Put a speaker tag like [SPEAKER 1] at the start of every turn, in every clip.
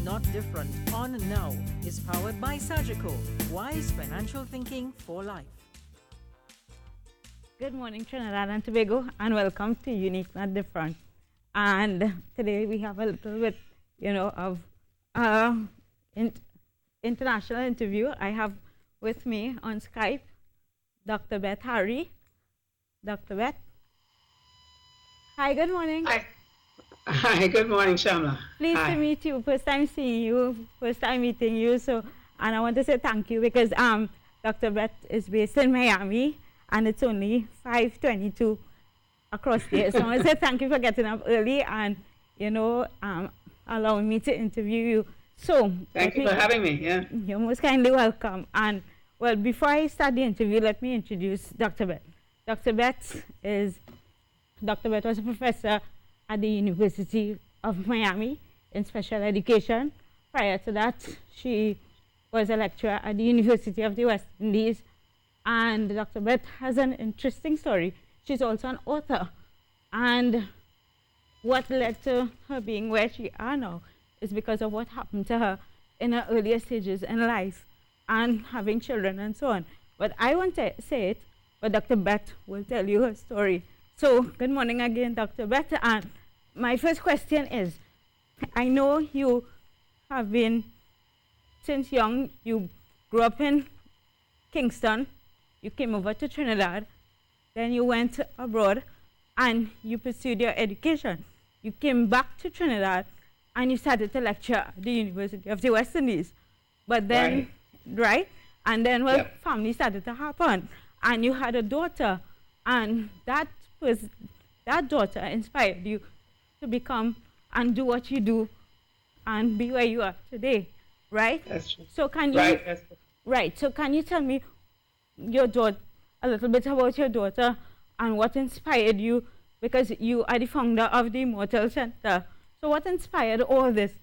[SPEAKER 1] Not Different on Now is powered by Sagicor, wise financial thinking for life.
[SPEAKER 2] Good morning, Trinidad and Tobago, and welcome to Unique Not Different. And today we have a little bit, of international interview. I have with me on Skype Dr. Beth Harry. Dr. Beth. Hi, good morning.
[SPEAKER 3] Hi, good morning, Shamla.
[SPEAKER 2] Pleased to meet you. First time seeing you, first time meeting you. And I want to say thank you because Dr. Beth is based in Miami and it's only 5:22 across there. So I want to say thank you for getting up early and, allowing me to interview you. So
[SPEAKER 3] thank you for having me. Yeah,
[SPEAKER 2] you're most kindly welcome. And well, before I start the interview, let me introduce Dr. Beth. Dr. Beth was a professor at the University of Miami in special education. Prior to that, she was a lecturer at the University of the West Indies. And Dr. Beth has an interesting story. She's also an author. And what led to her being where she are now is because of what happened to her in her earlier stages in life and having children and so on. But I won't say it, but Dr. Beth will tell you her story. So good morning again, Dr. Beth. And my first question is, I know you have been, since young, you grew up in Kingston, you came over to Trinidad, then you went abroad and you pursued your education. You came back to Trinidad and you started to lecture at the University of the West Indies. But then, right? And then, family started to happen. And you had a daughter, and that daughter inspired you to become and do what you do and be where you are today, right?
[SPEAKER 3] That's true.
[SPEAKER 2] So can you So can you tell me your daughter, a little bit about your daughter and what inspired you, because you are the founder of the Immortal Center. So what inspired all this?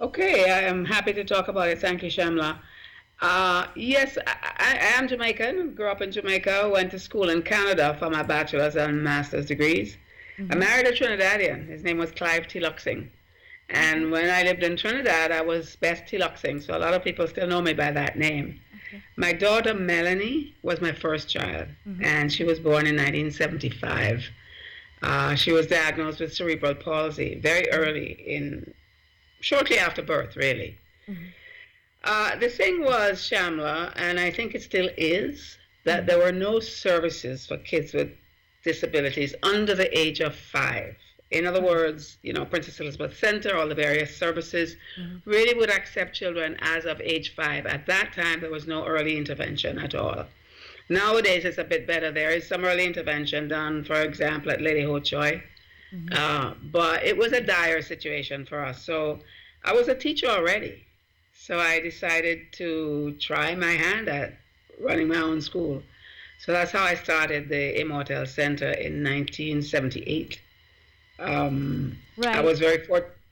[SPEAKER 3] Okay, I am happy to talk about it. Thank you, Shamla. Yes, I am Jamaican, grew up in Jamaica, went to school in Canada for my bachelor's and master's degrees. I married a Trinidadian. His name was Clive T. Luxing. And when I lived in Trinidad, I was Beth T. Luxing, so a lot of people still know me by that name. Okay. My daughter, Melanie, was my first child, and she was born in 1975. She was diagnosed with cerebral palsy very early, shortly after birth, really. The thing was, Shamla, and I think it still is, that there were no services for kids with disabilities under the age of 5. In other words, Princess Elizabeth Center, all the various services really would accept children as of age 5. At that time, there was no early intervention at all. Nowadays, it's a bit better. There is some early intervention done, for example, at Lady Ho Choi. But it was a dire situation for us. So I was a teacher already. So I decided to try my hand at running my own school. So that's how I started the Immortal Center in 1978. I was very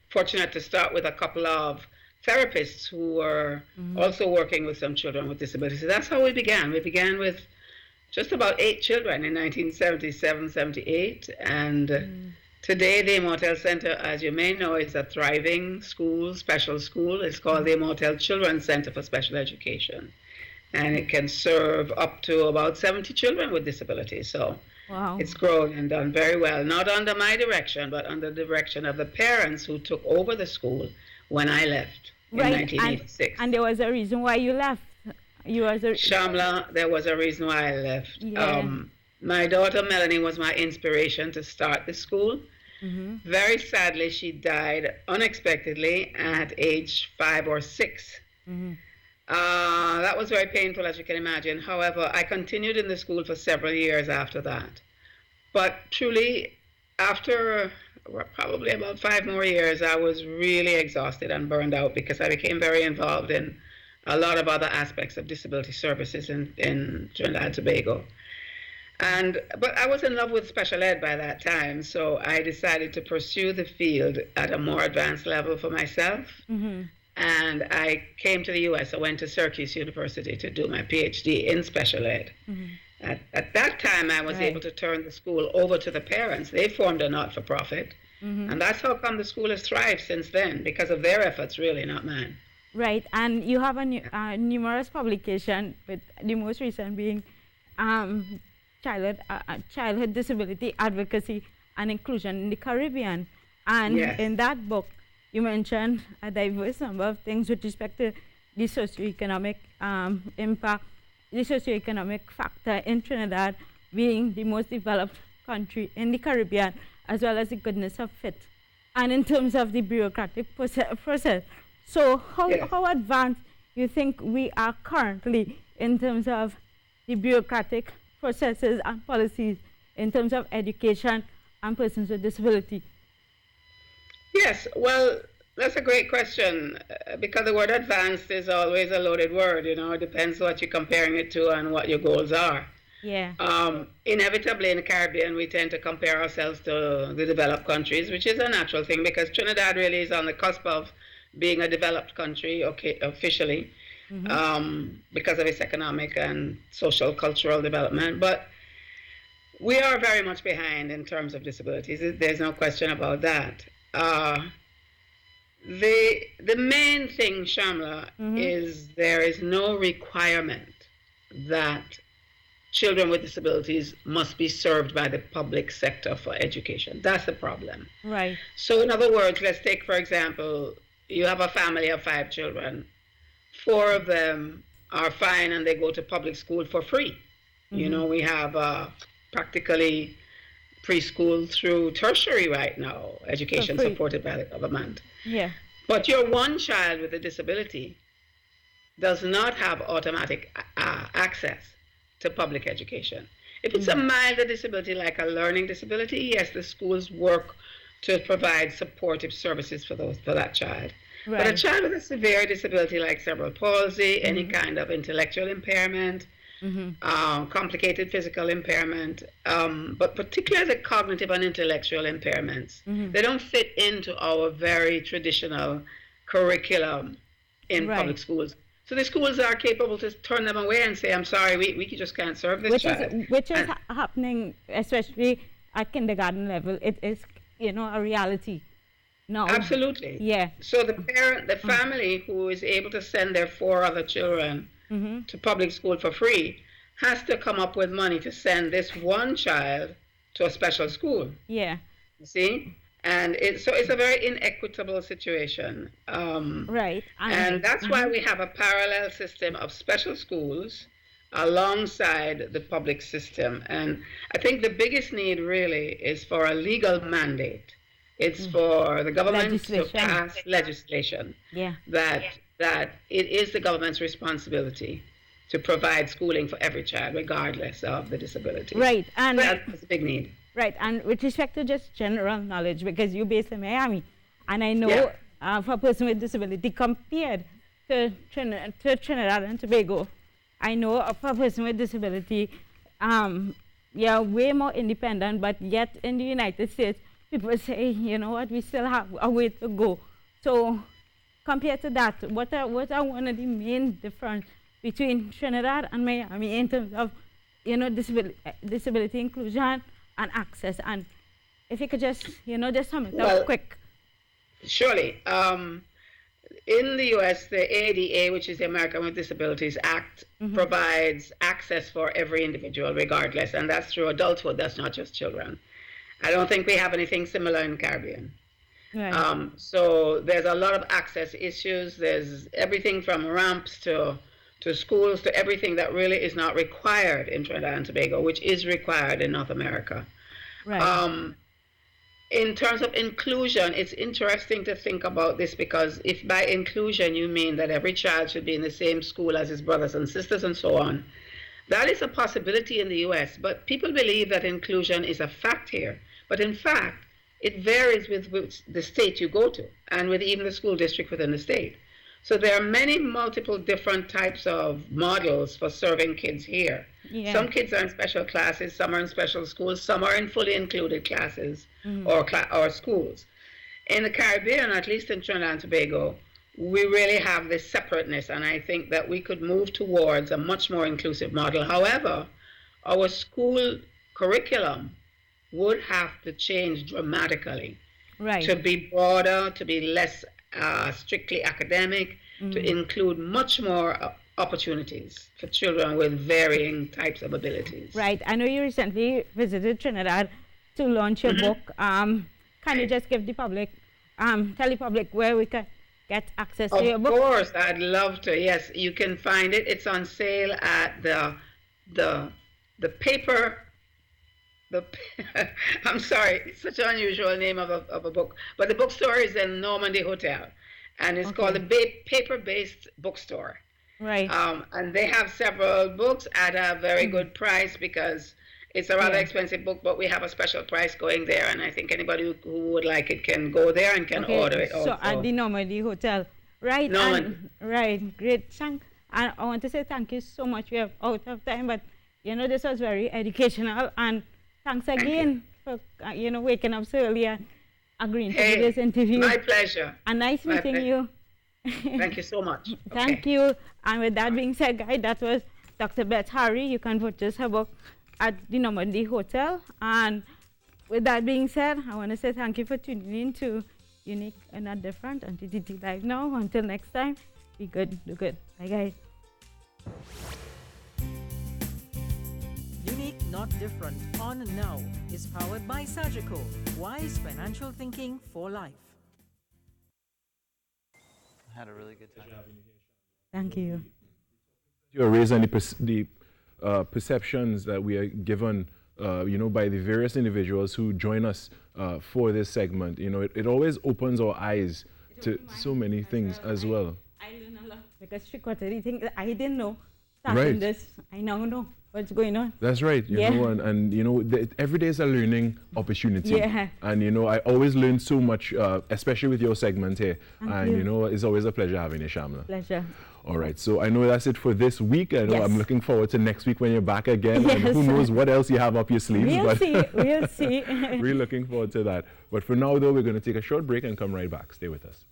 [SPEAKER 3] fortunate to start with a couple of therapists who were also working with some children with disabilities. So that's how we began. We began with just about 8 children in 1977, 78. And today, the Immortal Center, as you may know, is a thriving school, special school. It's called the Immortal Children's Center for Special Education. And it can serve up to about 70 children with disabilities. So it's grown and done very well, not under my direction, but under the direction of the parents who took over the school when I left in 1986.
[SPEAKER 2] And there was a reason why you left.
[SPEAKER 3] Shamla, there was a reason why I left. Yeah. My daughter Melanie was my inspiration to start the school. Very sadly, she died unexpectedly at age 5 or 6. That was very painful, as you can imagine. However, I continued in the school for several years after that. But truly, after probably about 5 more years, I was really exhausted and burned out because I became very involved in a lot of other aspects of disability services in Trinidad and Tobago. But I was in love with special ed by that time, so I decided to pursue the field at a more advanced level for myself. And I came to the U.S. I went to Syracuse University to do my PhD in special ed. At that time, I was able to turn the school over to the parents. They formed a not-for-profit. And that's how come the school has thrived since then, because of their efforts, really, not mine.
[SPEAKER 2] Right, and you have numerous publication, with the most recent being um, childhood disability advocacy and inclusion in the Caribbean. And
[SPEAKER 3] Yes.
[SPEAKER 2] in that book, you mentioned a diverse number of things with respect to the socioeconomic impact, the socioeconomic factor in Trinidad being the most developed country in the Caribbean, as well as the goodness of fit. And in terms of the bureaucratic process, so
[SPEAKER 3] Yes.
[SPEAKER 2] how advanced you think we are currently in terms of the bureaucratic processes and policies in terms of education and persons with disability?
[SPEAKER 3] Yes, well, that's a great question because the word advanced is always a loaded word. It depends what you're comparing it to and what your goals are.
[SPEAKER 2] Yeah.
[SPEAKER 3] Inevitably, in the Caribbean, we tend to compare ourselves to the developed countries, which is a natural thing because Trinidad really is on the cusp of being a developed country, okay, officially, because of its economic and social, cultural development. But we are very much behind in terms of disabilities. There's no question about that. The main thing, Shamla, is there is no requirement that children with disabilities must be served by the public sector for education. That's the problem.
[SPEAKER 2] Right.
[SPEAKER 3] So in other words, let's take, for example, you have a family of 5 children. 4 of them are fine and they go to public school for free. We have practically preschool through tertiary right now, education supported by the government.
[SPEAKER 2] Yeah.
[SPEAKER 3] But your one child with a disability does not have automatic access to public education. If it's a milder disability like a learning disability, yes, the schools work to provide supportive services for that child.
[SPEAKER 2] Right.
[SPEAKER 3] But a child with a severe disability like cerebral palsy, any kind of intellectual impairment, complicated physical impairment, but particularly the cognitive and intellectual impairments, they don't fit into our very traditional curriculum in public schools. So the schools are capable to turn them away and say, I'm sorry, we just can't serve this child.
[SPEAKER 2] Which is happening, especially at kindergarten level. It is, a reality. No.
[SPEAKER 3] Absolutely.
[SPEAKER 2] Yeah.
[SPEAKER 3] So the family who is able to send their 4 other children to public school for free has to come up with money to send this one child to a special school.
[SPEAKER 2] Yeah.
[SPEAKER 3] You see? And it's a very inequitable situation.
[SPEAKER 2] Right.
[SPEAKER 3] And that's why we have a parallel system of special schools alongside the public system. And I think the biggest need really is for a legal mandate. It's for the government to pass legislation that it is the government's responsibility to provide schooling for every child, regardless of the disability.
[SPEAKER 2] Right. And
[SPEAKER 3] that's a big need.
[SPEAKER 2] Right. And with respect to just general knowledge, because you're based in Miami, and I know for a person with disability compared to Trinidad and Tobago, I know for a person with disability, way more independent, but yet in the United States, people say, you know what, we still have a way to go. So compared to that, what are one of the main difference between Trinidad and Miami in terms of, disability inclusion and access? And if you could just sum it up quick.
[SPEAKER 3] Surely. In the U.S., the ADA, which is the American with Disabilities Act, provides access for every individual regardless, and that's through adulthood, that's not just children. I don't think we have anything similar in the Caribbean. Right. So there's a lot of access issues. There's everything from ramps to schools to everything that really is not required in Trinidad and Tobago, which is required in North America. Right. In terms of inclusion, it's interesting to think about this because if by inclusion you mean that every child should be in the same school as his brothers and sisters and so on, that is a possibility in the US, but people believe that inclusion is a fact here. But in fact, it varies with the state you go to and with even the school district within the state. So there are many multiple different types of models for serving kids here. Yeah. Some kids are in special classes, some are in special schools, some are in fully included classes or schools. In the Caribbean, at least in Trinidad and Tobago, we really have this separateness, and I think that we could move towards a much more inclusive model. However, our school curriculum would have to change dramatically.
[SPEAKER 2] Right.
[SPEAKER 3] to be broader, to be less strictly academic, to include much more opportunities for children with varying types of abilities.
[SPEAKER 2] Right. I know you recently visited Trinidad to launch your book. Can you just give the public, tell the public where we can get access to your book?
[SPEAKER 3] Of course, I'd love to. Yes, you can find it. It's on sale at the paper. I'm sorry, it's such an unusual name of a book, but the bookstore is in Normandy Hotel, and it's called the Paper-Based Bookstore.
[SPEAKER 2] Right.
[SPEAKER 3] And they have several books at a very good price because it's a rather expensive book, but we have a special price going there, and I think anybody who would like it can go there and can order it also.
[SPEAKER 2] So at the Normandy Hotel. Right.
[SPEAKER 3] Normandy.
[SPEAKER 2] Right. Great. And I want to say thank you so much. We are out of time, but you know, this was very educational, and thanks again for you know, waking up so early and agreeing to do this interview.
[SPEAKER 3] My pleasure.
[SPEAKER 2] And nice meeting you.
[SPEAKER 3] Thank you so much.
[SPEAKER 2] Thank you. And with that being said, guys, that was Dr. Beth Harry. You can purchase her book at the Normandy Hotel. And with that being said, I want to say thank you for tuning in to Unique and Not Different on TTT Live now. Until next time, be good, do good. Bye, guys.
[SPEAKER 1] Unique, Not Different on Now is powered by Sagicor. Wise financial thinking for life.
[SPEAKER 4] Had a really good time.
[SPEAKER 2] Thank you.
[SPEAKER 5] You're raising the perceptions that we are given, you know, by the various individuals who join us for this segment. You know, it always opens our eyes to so many things as well.
[SPEAKER 2] I learn a lot because three-quarter things I didn't know. Starting this, I now know what's going on.
[SPEAKER 5] That's right. You know, and you know, every day is a learning opportunity.
[SPEAKER 2] Yeah.
[SPEAKER 5] And you know, I always learn so much, especially with your segment here.
[SPEAKER 2] Thank you.
[SPEAKER 5] You know, it's always a pleasure having you, Shamla.
[SPEAKER 2] Pleasure.
[SPEAKER 5] All right, so I know that's it for this week. I know I'm looking forward to next week when you're back again. And who knows what else you have up your sleeves.
[SPEAKER 2] We'll see. We'll see.
[SPEAKER 5] We're looking forward to that. But for now, though, we're going to take a short break and come right back. Stay with us.